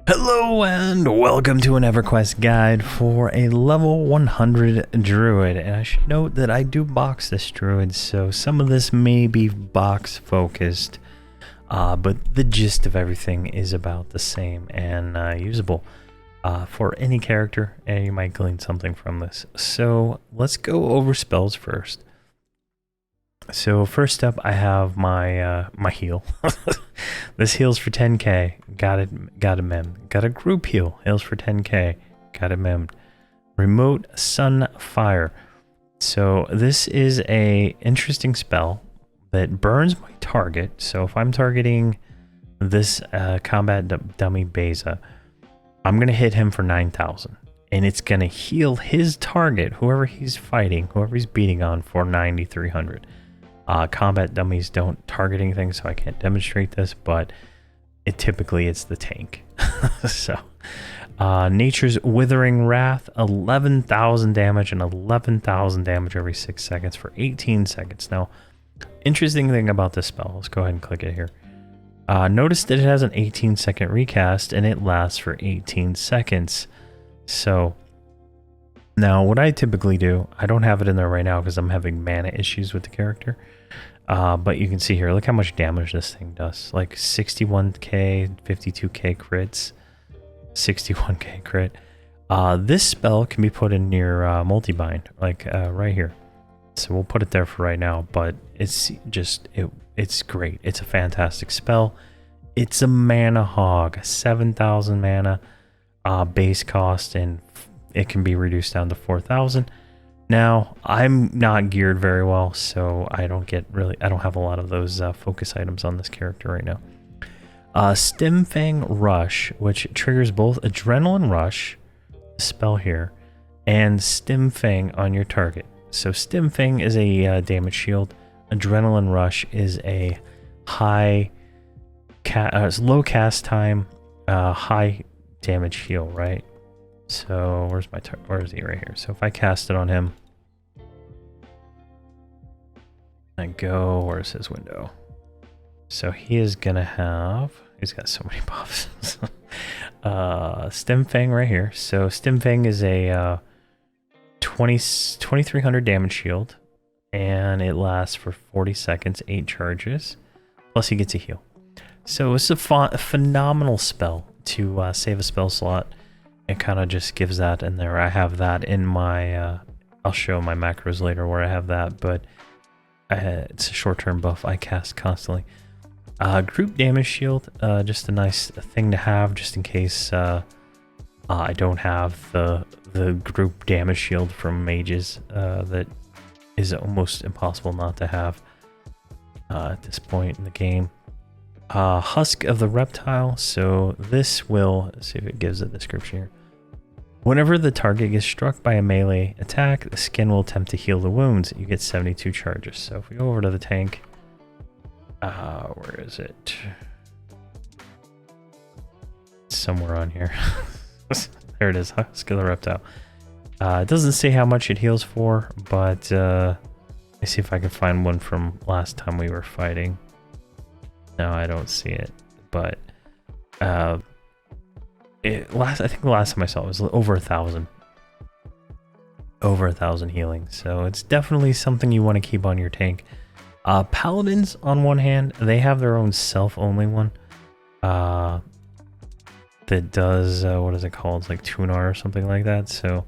Hello and welcome to an Everquest guide for a level 100 Druid. And I should note that I do box this Druid, so some of this may be box focused, but the gist of everything is about the same and usable for any character, and you might glean something from this. So let's go over spells first. So first up, I have my my heal. This heals for 10k. Got it mem. Got a group heal. Heals for 10k. Got it mem. Remote Sun Fire. So this is a interesting spell that burns my target. So if I'm targeting this combat dummy Beza, I'm gonna hit him for 9,000, and it's gonna heal his target, whoever he's fighting, whoever he's beating on, for 9,300. Combat dummies don't target anything, so I can't demonstrate this, but typically it's the tank. So, Nature's Withering Wrath, 11,000 damage and 11,000 damage every 6 seconds for 18 seconds. Now, interesting thing about this spell, let's go ahead and click it here. Notice that it has an 18-second recast, and it lasts for 18 seconds. So, now, what I typically do, I don't have it in there right now because I'm having mana issues with the character. But you can see here, look how much damage this thing does. Like 61k, 52k crits, 61k crit. This spell can be put in your multi-bind, like right here. So we'll put it there for right now, but it's just, it's great. It's a fantastic spell. It's a mana hog, 7,000 mana base cost, and it can be reduced down to 4,000. Now, I'm not geared very well, so I don't have a lot of those focus items on this character right now. Stimfang Rush, which triggers both Adrenaline Rush, spell here, and Stimfang on your target. So Stimfang is a damage shield. Adrenaline Rush is a low cast time, high damage heal, right? So where is he? Right here. So if I cast it on him, I go, where's his window? So he is gonna have, he's got so many buffs. Stimfang right here. So Stimfang is a 2,300 damage shield, and it lasts for 40 seconds, 8 charges, plus he gets a heal. So it's a phenomenal spell to save a spell slot. It kind of just gives that in there. I have that in my, I'll show my macros later where I have that, but it's a short-term buff I cast constantly. Group damage shield, just a nice thing to have just in case I don't have the group damage shield from mages that is almost impossible not to have at this point in the game. Husk of the Reptile. So this will, let's see if it gives a description here. Whenever the target gets struck by a melee attack, the skin will attempt to heal the wounds. You get 72 charges. So if we go over to the tank, where is it? It's somewhere on here. There it is, Husk of the Reptile. It doesn't say how much it heals for, but let me see if I can find one from last time we were fighting. No, I don't see it, but I think the last time I saw it was over 1,000. Over 1,000 healing, so it's definitely something you want to keep on your tank. Paladins, on one hand, they have their own self-only one that does what is it called? It's like Tunar or something like that. So,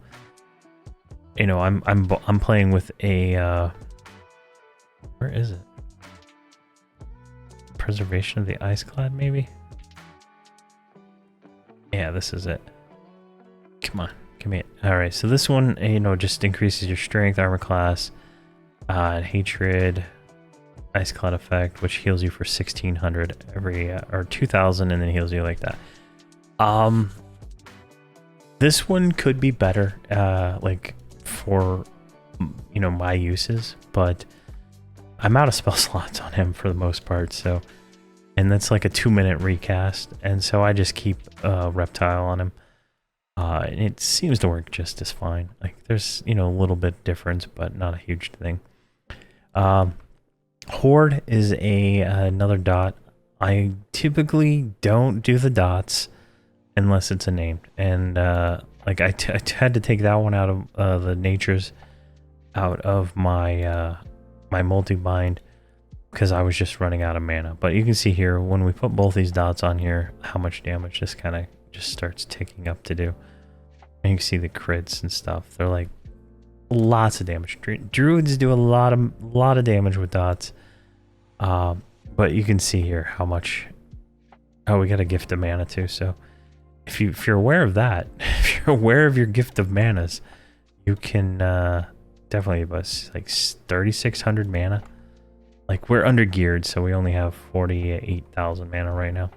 you know, I'm playing with a where is it? Preservation of the Ice Clad, maybe? Yeah, this is it. Come on, give me it. Alright, so this one, you know, just increases your strength, armor class, hatred, Ice Clad effect, which heals you for 1,600 every, or 2,000, and then heals you like that. This one could be better, like, for, you know, my uses, but I'm out of spell slots on him for the most part, so, and that's like a 2-minute recast, and so I just keep Reptile on him, and it seems to work just as fine. Like, there's, you know, a little bit difference, but not a huge thing. Horde is another dot. I typically don't do the dots unless it's a named. And like I had to take that one out of the natures out of my my multi-bind because I was just running out of mana. But you can see here when we put both these dots on here how much damage this kind of just starts ticking up to do. And you can see the crits and stuff. They're like lots of damage. Druids do a lot of damage with dots. But you can see here how much. Oh, we got a gift of mana too. So if you're aware of that, if you're aware of your gift of manas, you can definitely give us like 3,600 mana. Like we're under geared, so we only have 48,000 mana right now.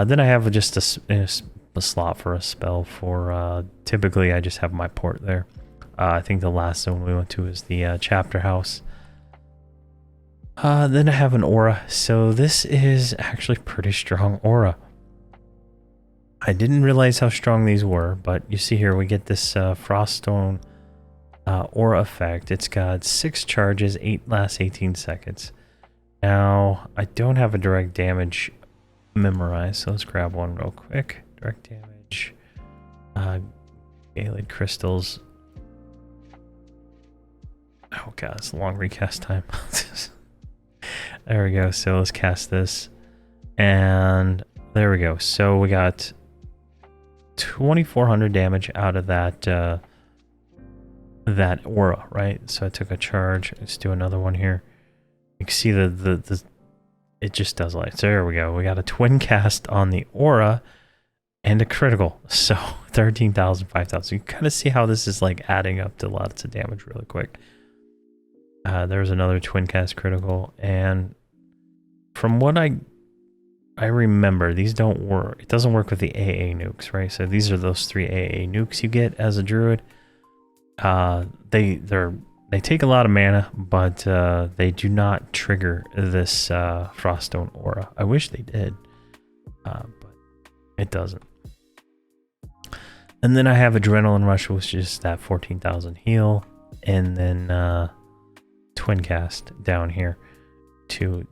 Then I have just a slot for a spell for typically I just have my port there. I think the last zone we went to is the chapter house. Then I have an aura. So this is actually pretty strong aura. I didn't realize how strong these were, but you see here we get this Froststone aura effect. It's got 6 charges, 8 lasts 18 seconds. Now, I don't have a direct damage memorized, so let's grab one real quick. Direct damage. Galid crystals. Oh god, it's a long recast time. There we go. So let's cast this. And there we go. So we got 2,400 damage out of that that aura, right? So I took a charge. Let's do another one here. You can see the it just does light. So there we go. We got a twin cast on the aura and a critical. So 13,000, 5,000. You kind of see how this is like adding up to lots of damage really quick. There's another twin cast critical, and from what I remember, these don't work. It doesn't work with the AA nukes, right? So these are those 3 AA nukes you get as a druid. They take a lot of mana, but they do not trigger this Froststone aura. I wish they did, but it doesn't. And then I have Adrenaline Rush, which is that 14,000 heal, and then twin cast down here to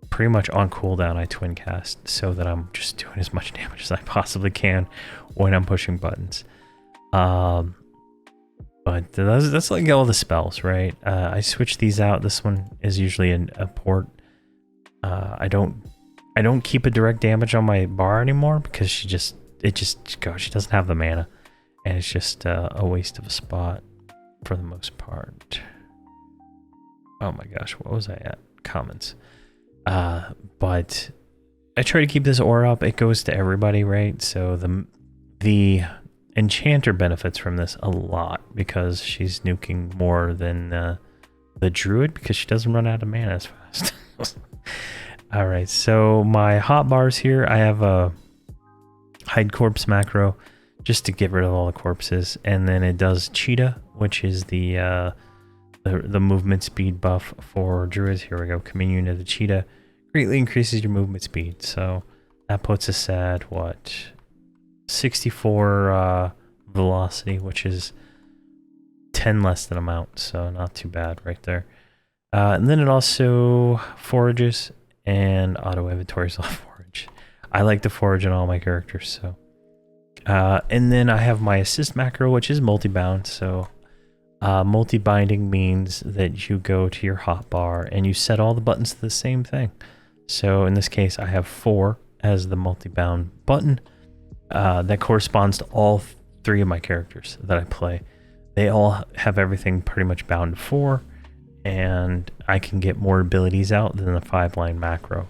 pretty much on cooldown. I twin cast so that I'm just doing as much damage as I possibly can when I'm pushing buttons. But that's like all the spells, right? I switch these out. This one is usually a port. I don't keep a direct damage on my bar anymore because she doesn't have the mana, and it's just a waste of a spot for the most part. Oh my gosh, what was I at? Comments. But I try to keep this aura up. It goes to everybody, right? So the enchanter benefits from this a lot because she's nuking more than the druid because she doesn't run out of mana as fast. All right, so my hotbars here, I have a hide corpse macro just to get rid of all the corpses, and then it does cheetah, which is the movement speed buff for druids. Here we go. Communion of the cheetah greatly increases your movement speed. So that puts us at what? 64 velocity, which is 10 less than amount. So not too bad right there. And then it also forages and auto inventories off forage. I like to forage in all my characters. So, and then I have my assist macro, which is multi-bound. So multi-binding means that you go to your hotbar and you set all the buttons to the same thing. So in this case, I have 4 as the multi-bound button. That corresponds to all 3 of my characters that I play. They all have everything pretty much bound to 4, and I can get more abilities out than the 5-line macro.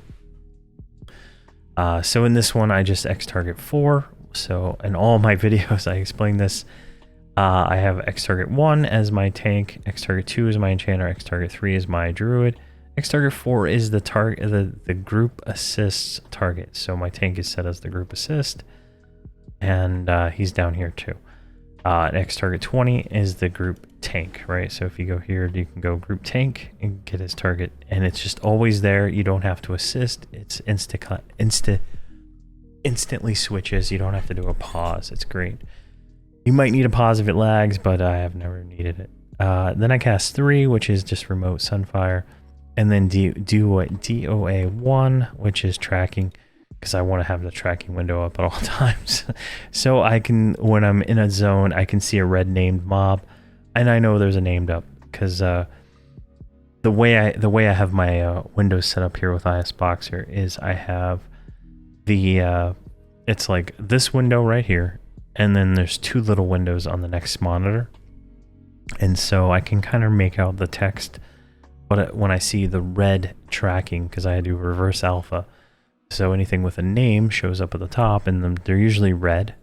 So in this one, I just X target 4. So in all my videos, I explain this. I have X target 1 as my tank, X target 2 is my enchanter, X target 3 is my druid, X target 4 is the target, the group assists target. So my tank is set as the group assist, and he's down here too. And X target 20 is the group tank, right? So if you go here, you can go group tank and get his target, and it's just always there. You don't have to assist. It's instantly switches. You don't have to do a pause. It's great. You might need a pause if it lags, but I have never needed it. Then I cast 3, which is just remote sunfire, and then DOA 1, which is tracking. because I want to have the tracking window up at all times. So I can, when I'm in a zone, I can see a red named mob, and I know there's a named up, because the way I have my windows set up here with IS Boxer is I have the it's like this window right here, and then there's two little windows on the next monitor, and so I can kind of make out the text, but when I see the red tracking, because I do reverse alpha, so anything with a name shows up at the top, and they're usually red,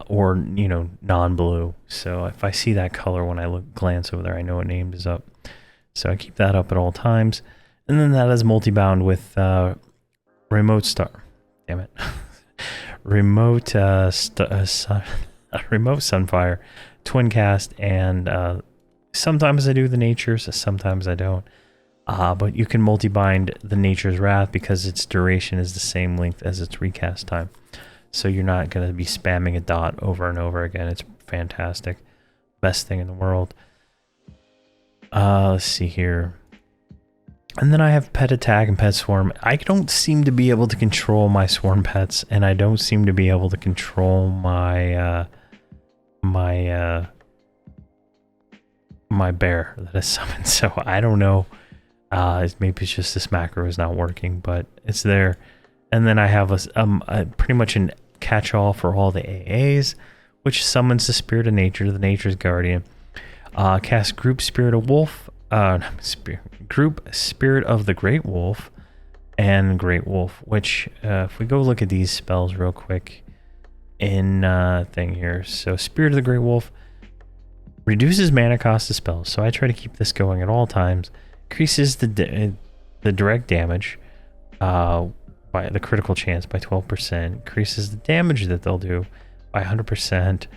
or you know, non-blue. So if I see that color when I glance over there, I know a name is up. So I keep that up at all times, and then that is multi-bound with remote remote remote Sunfire, twin cast, and sometimes I do the natures, sometimes I don't. But you can multi-bind the Nature's Wrath because its duration is the same length as its recast time. So you're not going to be spamming a dot over and over again. It's fantastic. Best thing in the world. Let's see here. And then I have Pet Attack and Pet Swarm. I don't seem to be able to control my swarm pets, and I don't seem to be able to control my my bear that is summoned. So I don't know. Maybe it's just this macro is not working, but it's there. And then I have a pretty much a catch-all for all the AAs, which summons the Spirit of Nature, the Nature's Guardian. Cast Group Spirit of Wolf, Group Spirit of the Great Wolf, and Great Wolf. Which, if we go look at these spells real quick, in thing here. So Spirit of the Great Wolf reduces mana cost of spells. So I try to keep this going at all times. Increases the direct damage by the critical chance by 12%. Increases the damage that they'll do by 100%.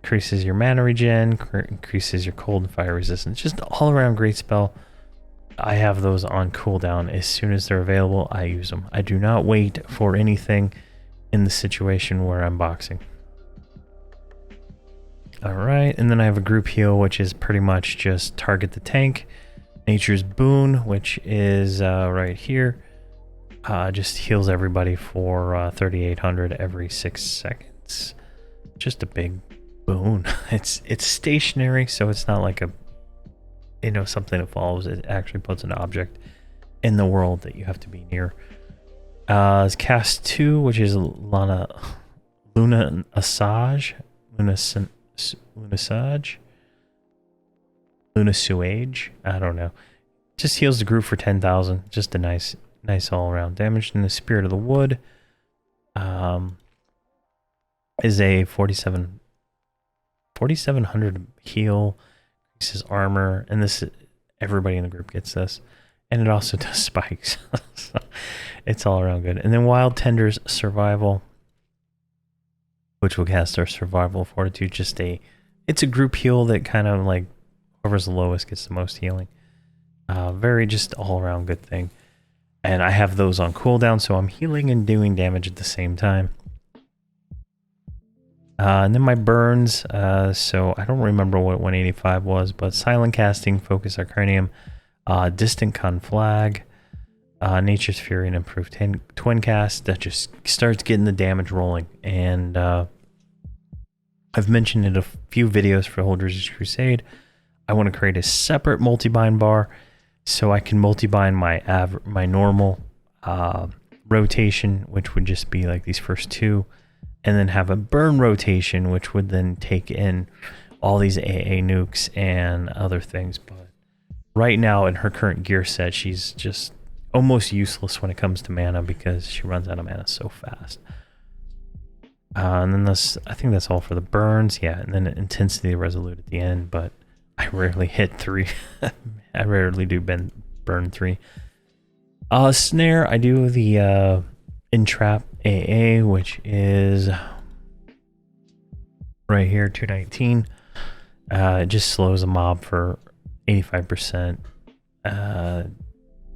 Increases your mana regen. Increases your cold and fire resistance. Just all around great spell. I have those on cooldown. As soon as they're available, I use them. I do not wait for anything in the situation where I'm boxing. Alright, and then I have a group heal, which is pretty much just target the tank. Nature's Boon, which is right here, just heals everybody for 3,800 every 6 seconds. Just a big boon. It's stationary, so it's not like a, you know, something that follows. It actually puts an object in the world that you have to be near. Cast 2, which is Luna Asajj, Luna Suage, I don't know. Just heals the group for 10,000. Just a nice all around damage. And the Spirit of the Wood is a 4,700 heal, increases armor, and this, everybody in the group gets this, and it also does spikes. So it's all around good. And then Wild Tender's Survival, which will cast our Survival Fortitude. It's a group heal that kind of like whoever's the lowest gets the most healing. Very just all around good thing. And I have those on cooldown, so I'm healing and doing damage at the same time. And then my burns, so I don't remember what 185 was, but Silent Casting, Focus Arcanium, Distant Conflag, Nature's Fury, and Improved Twin Cast. That just starts getting the damage rolling. And I've mentioned in a few videos for Holders Crusade, I want to create a separate multi-bind bar so I can multi-bind my normal rotation, which would just be like these first two, and then have a burn rotation, which would then take in all these AA nukes and other things. But right now in her current gear set, she's just almost useless when it comes to mana because she runs out of mana so fast. And then I think that's all for the burns. Yeah, and then Intensity Resolute at the end, but I rarely hit 3. I rarely do burn 3. Snare, I do the Entrap AA, which is right here, 219. It just slows a mob for 85%.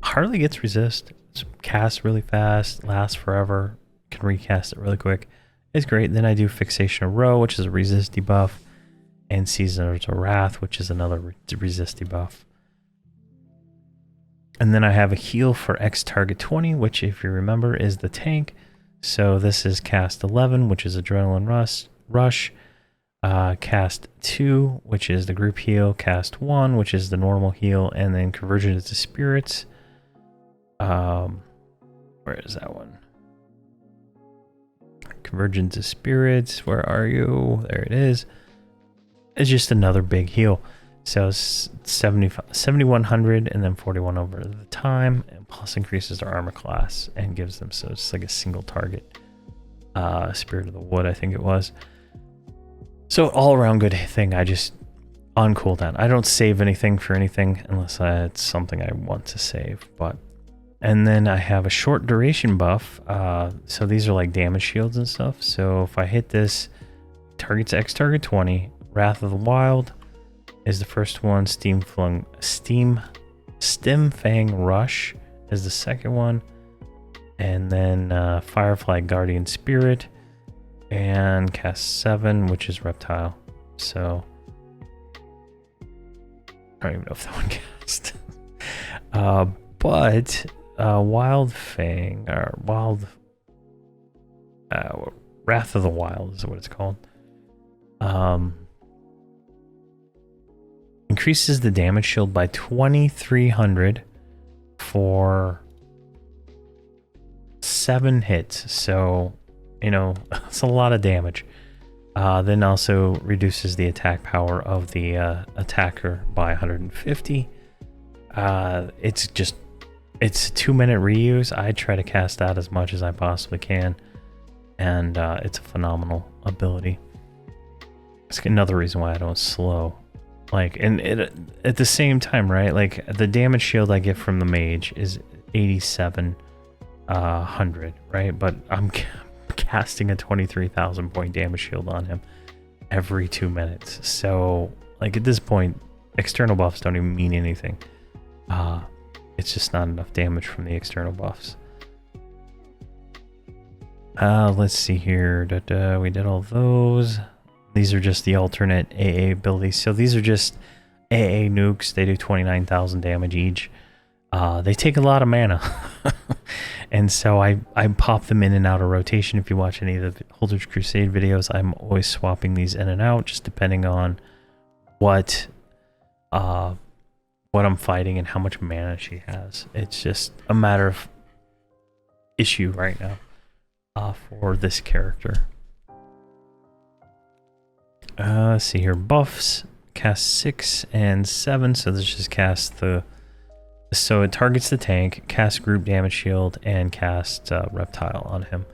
Hardly gets resist. It's cast really fast, lasts forever, can recast it really quick. It's great. Then I do Fixation of Row, which is a resist debuff, and Season of Wrath, which is another resist debuff. And then I have a heal for X target 20, which if you remember is the tank. So this is cast 11, which is Adrenaline Rush. Cast 2, which is the group heal. Cast 1, which is the normal heal. And then Convergence to Spirits. Where is that one? Convergence to Spirits. Where are you? There it is. It's just another big heal. So 7,100 and then 41 over the time, and plus increases their armor class and gives them, so it's like a single target. Spirit of the Wood, I think it was. So all around good thing. I just on cooldown. I don't save anything for anything unless it's something I want to save. But and then I have a short duration buff. So these are like damage shields and stuff. So if I hit this, targets X target 20. Wrath of the Wild is the first one. Stim Fang Rush is the second one. And then Firefly Guardian Spirit. And cast 7, which is Reptile. So I don't even know if that one cast. But Wild Fang, or Wrath of the Wild is what it's called. Increases the damage shield by 2,300 for 7 hits. So, you know, it's a lot of damage. Then also reduces the attack power of the attacker by 150. It's a 2-minute reuse. I try to cast that as much as I possibly can. And it's a phenomenal ability. It's another reason why I don't slow. Like, and at the same time, right? Like, the damage shield I get from the mage is 8,700, right? But I'm casting a 23,000 point damage shield on him every 2 minutes. So, like, at this point, external buffs don't even mean anything. It's just not enough damage from the external buffs. Let's see here. We did all those. These are just the alternate AA abilities. So these are just AA nukes. They do 29,000 damage each. They take a lot of mana. And so I pop them in and out of rotation. If you watch any of the Holders Crusade videos, I'm always swapping these in and out, just depending on what I'm fighting and how much mana she has. It's just a matter of issue right now for this character. Let's see here. Buffs. Cast 6 and 7. So this just casts the... So it targets the tank, casts group damage shield, and casts reptile on him.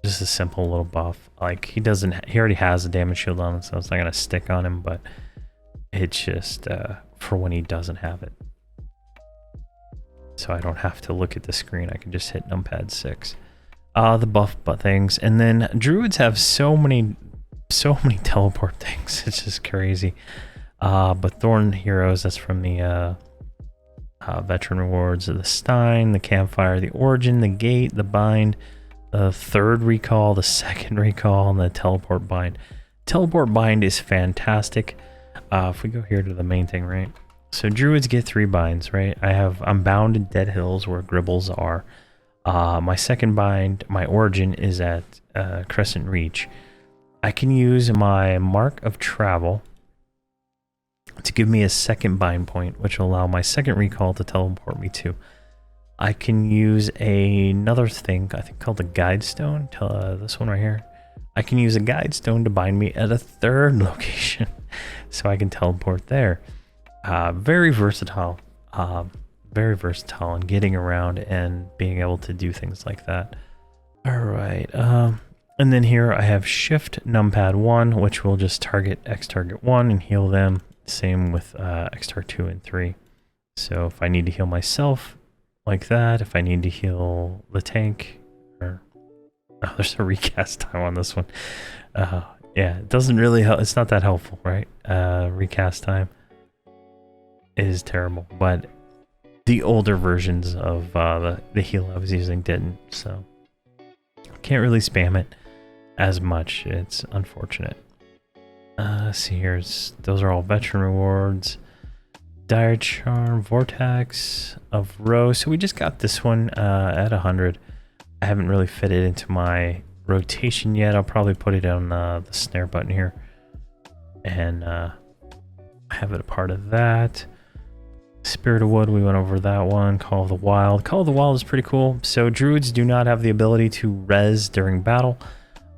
Just a simple little buff. Like, he already has a damage shield on him, so it's not going to stick on him, but it's just for when he doesn't have it. So I don't have to look at the screen. I can just hit numpad 6. The buff things. And then druids have so many teleport things. It's just crazy. But Thorn Heroes, that's from the veteran rewards of the Stein, the Campfire, the Origin, the Gate, the Bind, the third recall, the second recall, and the Teleport Bind. Teleport Bind is fantastic. If we go here to the main thing, right? So druids get 3 binds, right? I'm bound in Dead Hills where Gribbles are. My second bind, my Origin, is at Crescent Reach. I can use my Mark of Travel to give me a second bind point, which will allow my second recall to teleport me to. I can use another thing, I think called a Guide Stone, this one right here. I can use a Guide Stone to bind me at a third location, so I can teleport there. Very versatile in getting around and being able to do things like that. All right. And then here I have Shift Numpad 1, which will just target X target 1 and heal them. Same with X target 2 and 3. So if I need to heal myself like that, if I need to heal the tank, or there's a recast time on this one. Yeah, it doesn't really help. It's not that helpful, right? Recast time is terrible, but the older versions of the heal I was using didn't, so can't really spam it as much. It's unfortunate. See here, those are all veteran rewards. Dire Charm, Vortex of Rose. So we just got this one at 100. I haven't really fit it into my rotation yet. I'll probably put it on the snare button here and have it a part of that. Spirit of Wood, we went over that one. Call of the Wild. Call of the Wild is pretty cool. So druids do not have the ability to res during battle,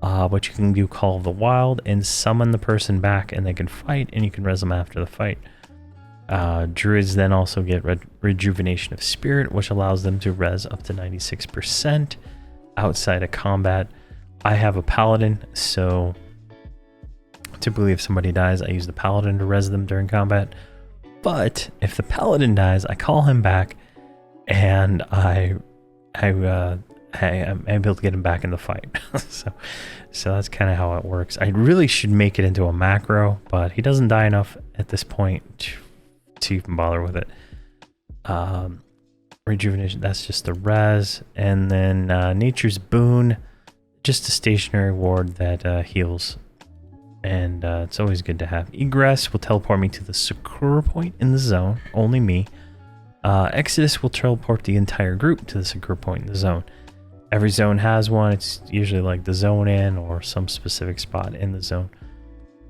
but you can do Call of the Wild and summon the person back and they can fight, and you can res them after the fight. Druids then also get Rejuvenation of Spirit, which allows them to res up to 96% outside of combat. I have a Paladin, so typically if somebody dies, I use the Paladin to res them during combat. But if the Paladin dies, I call him back, and I'm able to get him back in the fight. so that's kind of how it works. I really should make it into a macro, but he doesn't die enough at this point to even bother with it. Rejuvenation, that's just the res. And then Nature's Boon, just a stationary ward that heals. And it's always good to have. Egress will teleport me to the Sakura point in the zone, only me. Exodus will teleport the entire group to the Sakura point in the zone. Every zone has one. It's usually like the zone in or some specific spot in the zone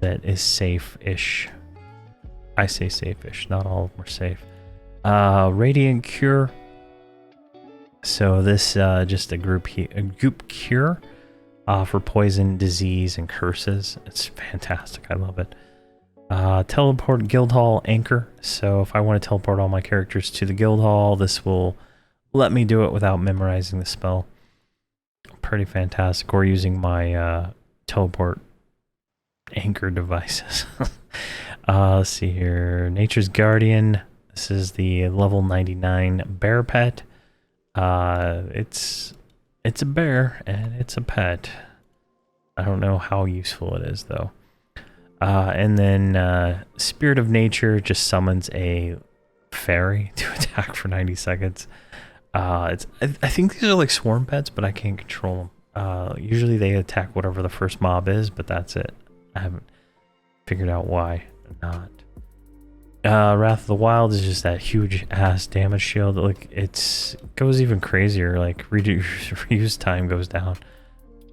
that is safe-ish. I say safe-ish, not all of them are safe. Radiant Cure. So this just a group cure. For poison, disease, and curses. It's fantastic. I love it. Teleport Guildhall Anchor. So if I want to teleport all my characters to the Guildhall, this will let me do it without memorizing the spell. Pretty fantastic. Or using my teleport anchor devices. Let's see here. Nature's Guardian. This is the level 99 bear pet. It's a bear, and it's a pet. I don't know how useful it is, though. And then Spirit of Nature just summons a fairy to attack for 90 seconds. I think these are like swarm pets, but I can't control them. Usually they attack whatever the first mob is, but that's it. I haven't figured out why not. Wrath of the Wild is just that huge ass damage shield. Like it goes even crazier. Like reuse time goes down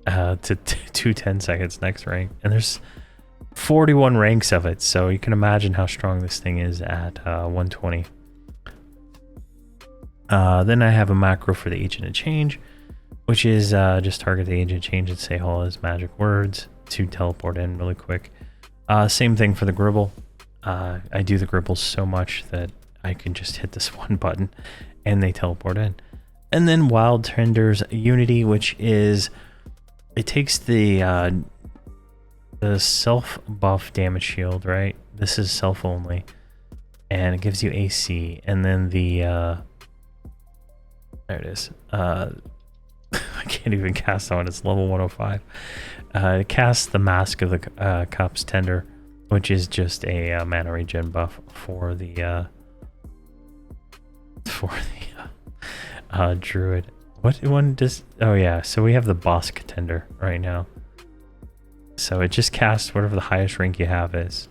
to 210 seconds next rank, and there's 41 ranks of it. So you can imagine how strong this thing is at 120. Then I have a macro for the Agent of Change, which is just target the Agent of Change and say all his magic words to teleport in really quick. Same thing for the Gribble. I do the Gribbles so much that I can just hit this one button and they teleport in. And then Wild Tender's Unity, which is, it takes the self buff damage shield, right? This is self only, and it gives you AC. And then the there it is. I can't even cast on it. It's level 105. It casts the Mask of the Cups Tender, which is just a mana regen buff for the Druid. What one does? Oh yeah, so we have the Boss Contender right now. So it just casts whatever the highest rank you have is.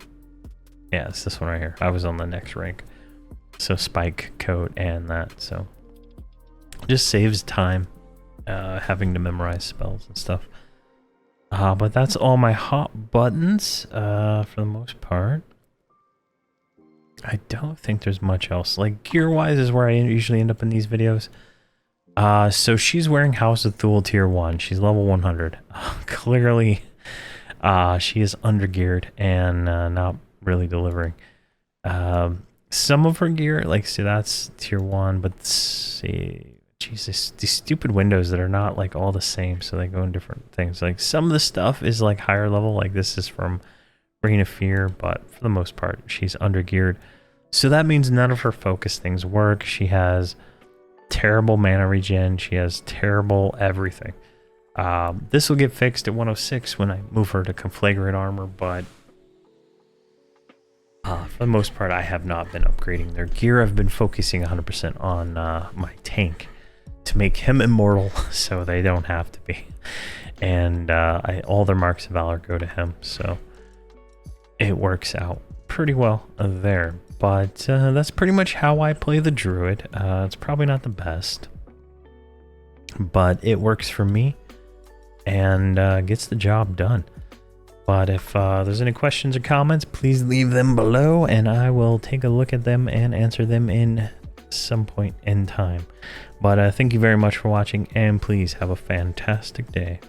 Yeah, it's this one right here. I was on the next rank. So Spike, Coat, and that. So just saves time having to memorize spells and stuff. But that's all my hot buttons for the most part. I don't think there's much else. Like gear-wise is where I usually end up in these videos. So she's wearing House of Thule Tier 1. She's level 100. Clearly, she is undergeared and not really delivering. Some of her gear, like, see, that's Tier 1, but see... Jesus, these stupid windows that are not like all the same, so they go in different things. Like some of the stuff is like higher level, like this is from Reign of Fear, but for the most part, she's undergeared. So that means none of her focus things work. She has terrible mana regen. She has terrible everything. This will get fixed at 106 when I move her to Conflagrant Armor, but for the most part, I have not been upgrading their gear. I've been focusing 100% on my tank to make him immortal, so they don't have to be. And all their marks of valor go to him, so it works out pretty well there. But that's pretty much how I play the Druid. It's probably not the best, but it works for me and gets the job done. But if there's any questions or comments, please leave them below and I will take a look at them and answer them in some point in time. But thank you very much for watching, and please have a fantastic day.